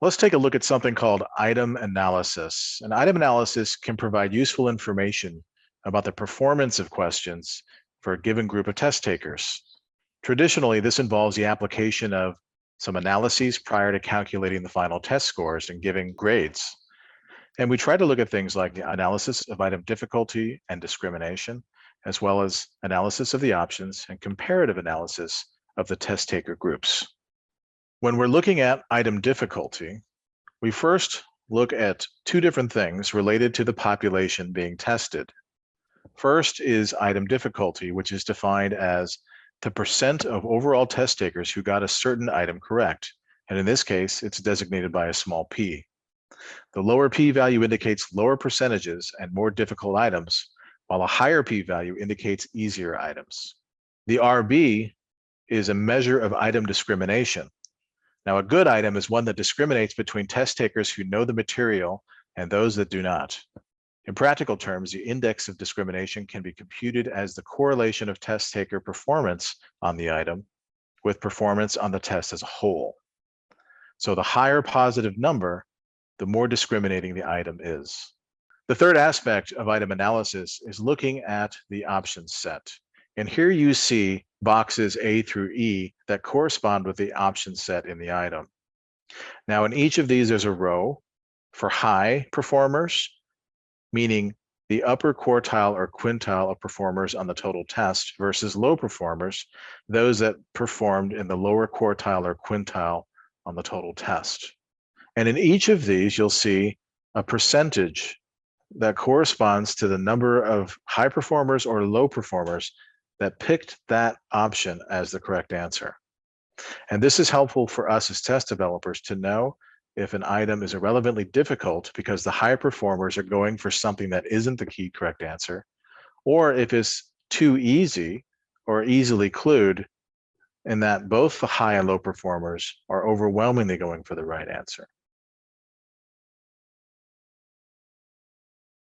Let's take a look at something called item analysis. And item analysis can provide useful information about the performance of questions for a given group of test takers. Traditionally, this involves the application of some analyses prior to calculating the final test scores and giving grades. And we try to look at things like the analysis of item difficulty and discrimination, as well as analysis of the options and comparative analysis of the test taker groups. When we're looking at item difficulty, we first look at two different things related to the population being tested. First is item difficulty, which is defined as the percent of overall test takers who got a certain item correct. And in this case, it's designated by a small p. The lower p-value indicates lower percentages and more difficult items, while a higher p-value indicates easier items. The RB is a measure of item discrimination. Now, a good item is one that discriminates between test takers who know the material and those that do not. In practical terms, the index of discrimination can be computed as the correlation of test taker performance on the item with performance on the test as a whole. So the higher positive number, the more discriminating the item is. The third aspect of item analysis is looking at the option set. And here you see boxes A through E that correspond with the option set in the item. Now, in each of these, there's a row for high performers, meaning the upper quartile or quintile of performers on the total test, versus low performers, those that performed in the lower quartile or quintile on the total test. And in each of these, you'll see a percentage that corresponds to the number of high performers or low performers that picked that option as the correct answer. And this is helpful for us as test developers to know if an item is irrelevantly difficult because the high performers are going for something that isn't the key correct answer, or if it's too easy or easily clued in that both the high and low performers are overwhelmingly going for the right answer.